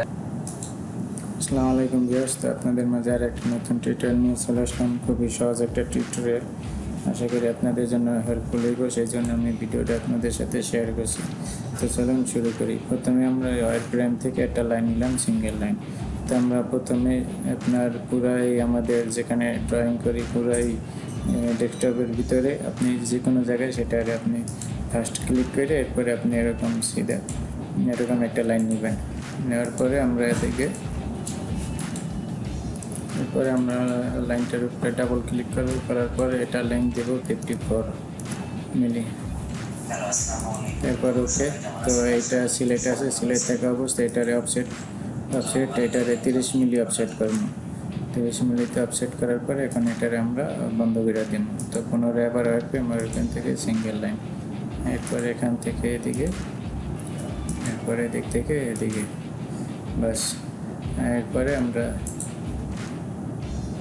আসসালামু আলাইকুম ভিউয়ার্স, তো আপনাদের মাঝে আর একটা নতুন টিউটোরিয়াল নিয়ে চলে আসলাম। খুবই সহজ একটা টিউটোরিয়াল, আশা করি আপনাদের জন্য হেল্পফুল হইব, সেই জন্য আমি ভিডিওটা আপনাদের সাথে শেয়ার করছি। তো চলুন শুরু করি। প্রথমে আমরা ওয়ার ফ্রেম থেকে একটা লাইন নিলাম, সিঙ্গেল লাইন। তো আমরা প্রথমে আপনার পুরাই আমাদের যেখানে ড্রয়িং করি পুরাই ডেস্কটপের ভিতরে আপনি যে কোনো জায়গায় সেটাকে আপনি ফার্স্ট ক্লিক করে এরপরে আপনি এরকম সিধা এরকম একটা লাইন নেবেন। নেওয়ার পরে আমরা এদিকে এরপরে আমরা লাইনটার উপরে ডাবল ক্লিক করব, করার পরে এটা লাইন দেব 54 মিলি। এরপর ওকে। তো এটা সিলেক্ট আছে, সিলেক্ট থাকা অবস্থায় এটারে অফসেট এটারে 30 মিলি অফসেট করব। 30 মিলিতে অফসেট করার পরে এখন এটারে আমরা বন্ধ করে দিব। তো পুনরায় আবার আসবে আমার এখান থেকে সিঙ্গেল লাইন, এরপরে এখান থেকে এদিকে, এরপরে এদিক থেকে এদিকে, বাস। এরপরে আমরা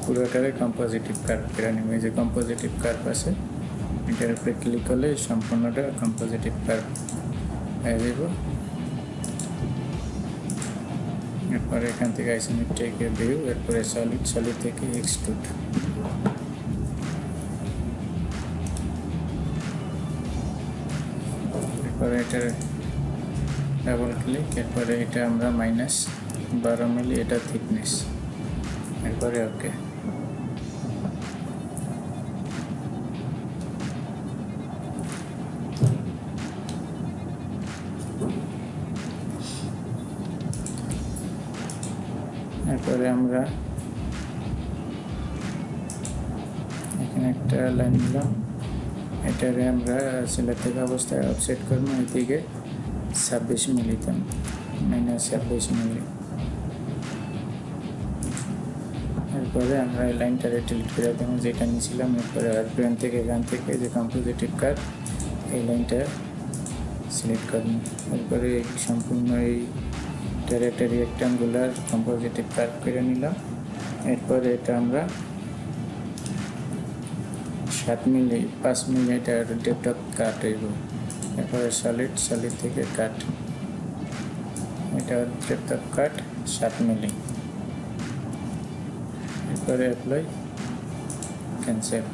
পুরোটারে কম্পোজিটিভ কার্ভ করে নিব। এই যে কম্পোজিটিভ কার্ভ আছে, এটার উপরে ক্লিক করলে সম্পূর্ণটা কম্পোজিটিভ কার্ভ হয়ে যাব। এরপরে এখান থেকে আইসোমেট্রিক ভিউ, এরপরে সলিড থেকে এক্সট্রুড। এরপরে এটার ডাবল ক্লিক, এরপরে এটা আমরা -12 মিলি এটা থিকনেস, এরপরে ওকে। এরপরে আমরা এখানে একটা লাইন নিলাম, এটারে আমরা সিলেক্ট থাকা অবস্থায় অফসেট করবো এদিকে 26 মিলিতে, -26 মিলি। এরপরে আমরা এই লাইনটারে ডিলিট করে দেবো যেটা নিয়েছিলাম। এরপরে ফ্রেম থেকে এখান থেকে যে কম্পোজিটিভ কার্ভ এই লাইনটা সিলেক্ট করব। এরপরে সম্পূর্ণ এইটার একটা রেক্ট্যাঙ্গুলার কম্পোজিটিভ কার্ভ করে নিলাম। এরপরে এটা আমরা 7 মিলি 5 মিলি এটার ডেপথ অফ কাট হইব। এরপরে সলিড থেকে কাট, এটা ডেপথ অফ কাট 7 মিলি। এরপরে অ্যাপ্লাই, ক্যান্সেল।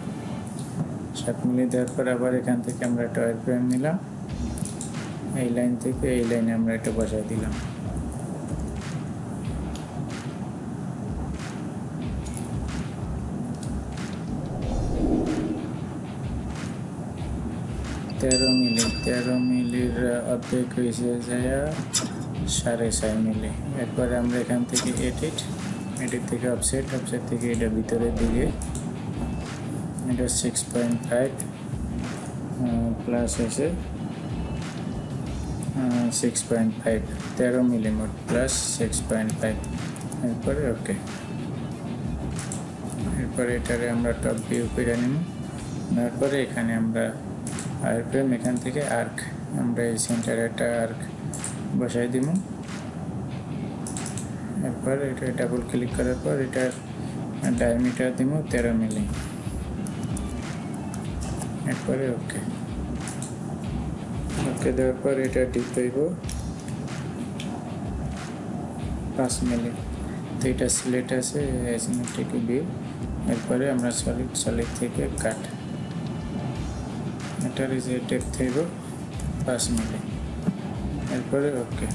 7 মিলি দেওয়ার পর আবার এখান থেকে আমরা একটা ওয়ার ফ্রেম নিলাম, এই লাইন থেকে এই লাইনে আমরা এটা বসাই দিলাম। তেরো মিলির অর্ধেক হয়েছে যায় 6.5 মিলি। এরপরে আমরা এখান থেকে এডিট থেকে অফসেট থেকে এটা ভিতরের দিকে, এটা 6.5 প্লাস হয়েছে 6.5, 13 মিলি মোট প্লাস 6.5। এরপরে ওকে। এরপরে এটারে আমরা টপ ভিউ করে নিব। তারপরে এখানে আমরা ওয়ার ফ্রেম এখান থেকে আর্ক, আমরা এই সেন্টারে একটা আর্ক বসাই দিব। এরপর এটা ডাবল ক্লিক করার পর এটার ডায়ামিটার দিব 13 মিলি। এরপরে ওকে দেওয়ার পর এটা ডিপ হইব 5 মিলি। তো এটা সিলেক্ট আছে আইসোমেট্রিক ভিউ। এরপরে আমরা সলিড থেকে কাট, এটার যে ডেপথ হইব 5 মিলি। এরপরে ওকে,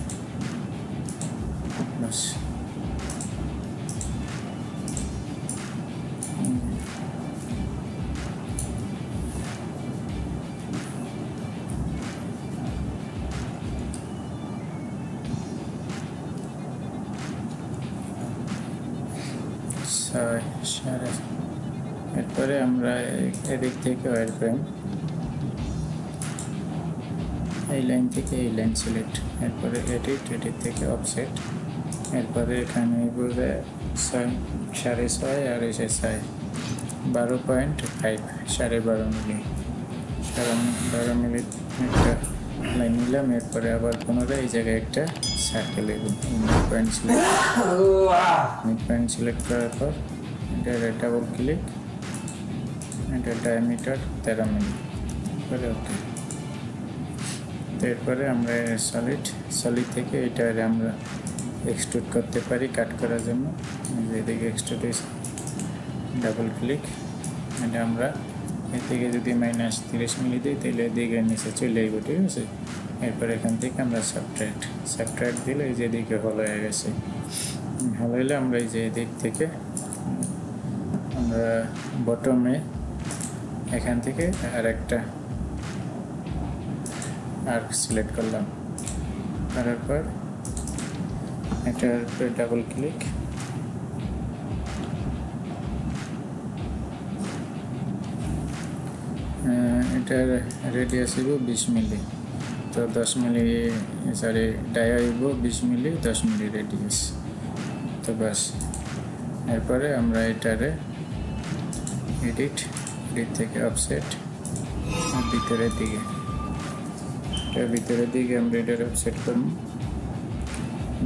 বাস। এরপরে আমরা এদিক থেকে ওয়ার ফ্রেম এই লাইন থেকে এই লাইন সিলেক্ট, এরপরে এডিট থেকে অফসেট। এরপরে এখানে বলে 6.5 আর এসে 12.5, 12.5 মিলি, 12 মিলি একটা লাইন নিলাম। এরপরে আবার পুনরায় এই জায়গায় একটা সার্কেল মিড পয়েন্ট সিলেক্ট করার পর এটা ডাবল ক্লিক, এটা ডায়ামিটার 13 মিলি। এরপরে ওকে। এরপরে আমরা সলিড থেকে এটারে আমরা এক্সট্রুড করতে পারি কাট করার জন্য। এদিকে এক্সট্রুড ডাবল ক্লিক, এটা আমরা এর থেকে যদি -30 মিলি দিই তাহলে এদিকে নিচে চলে আসবো, ঠিক আছে। এরপর এখান থেকে আমরা সাবট্রাক্ট দিলে এই যে এদিকে হল হয়ে গেছে। হল হলে আমরা এই যে এদিক থেকে আমরা বটমে এখান থেকে আরেকটা আর্ক সিলেক্ট করলাম, করার পর এটার উপরে ডাবল ক্লিক, এটার রেডিয়াস হইব 20 মিলি, তো 10 মিলি সরি ডায়া হইব 20 মিলি 10 মিলি রেডিয়াস। তো বাস, এরপরে আমরা এটারে এডিট থেকে অফসেট ভিতরের দিকে, ভিতরের দিকে আমরা এটার অফসেট করব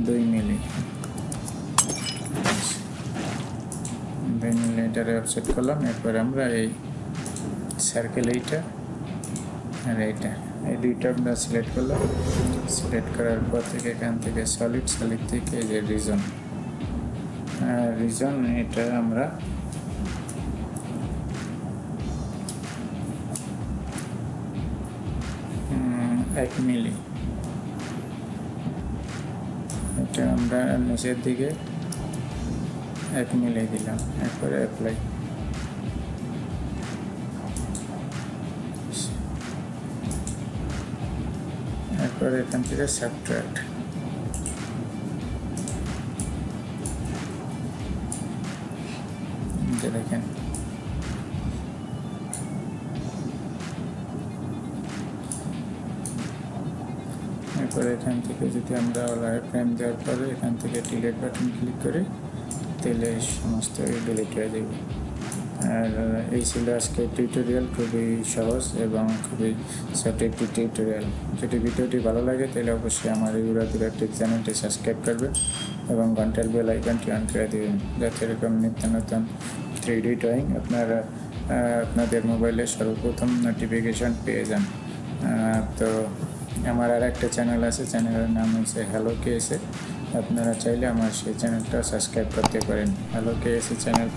2 মিলি, 2 মিলি এটারে অফসেট করলাম। এরপর আমরা এই সার্কেল এইটা আর এইটা এই দুইটা আমরা সিলেক্ট করলাম। সিলেক্ট করার পর থেকে এখান থেকে সলিড থেকে এই যে রিজন এটা আমরা 1 মিলি, এটা আমরা নিচের দিকে 1 মিলি দিলাম। এরপরে অ্যাপ্লাই, এরপরে এখান থেকে সাবট্রাক্ট, দেখেন এরপরে এখান থেকে যদি আমরা ফ্রেম দেওয়ার পরে এখান থেকে ডিলিট বাটন ক্লিক করি তাহলে সমস্ত ডিলিট হয়ে যাবে। আর এই ছিল আজকে টিউটোরিয়াল, খুবই সহজ এবং খুবই ছোট একটি টিউটোরিয়াল। যদি ভিডিওটি ভালো লাগে তাহলে অবশ্যই আমার এই উড়া ধুরা টেক চ্যানেলটি সাবস্ক্রাইব করবেন এবং ঘন্টার বেল আইকনটি অন করে দেবেন, যাতে এরকম নিত্য নতুন 3D ড্রয়িং আপনারা আপনাদের মোবাইলে সর্বপ্রথম নোটিফিকেশন পেয়ে যান। তো আমার আর একটা চ্যানেল আছে, চ্যানেলের নাম হচ্ছে হ্যালো কেএসএ, আপনারা চাইলে আমার সেই চ্যানেলটা সাবস্ক্রাইব করতে পারেন। হ্যালো কেএসএ চ্যানেল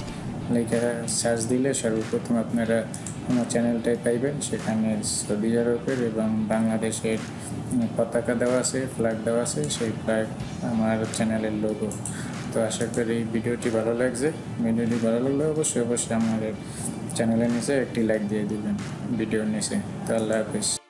লেখা সার্চ দিলে সর্বপ্রথম আপনারা আমার চ্যানেলটাই পাইবেন। সেখানে সৌদি আরবের এবং বাংলাদেশের পতাকা দেওয়া আছে, ফ্ল্যাগ দেওয়া আছে, সেই ফ্ল্যাগ আমার চ্যানেলের লোগো। তো আশা করি ভিডিওটি ভালো লাগছে। ভিডিওটি ভালো লাগলে অবশ্যই আমার চ্যানেলের নিচে একটি লাইক দিয়ে দিবেন ভিডিওর নিচে। তো আল্লাহ হাফিজ।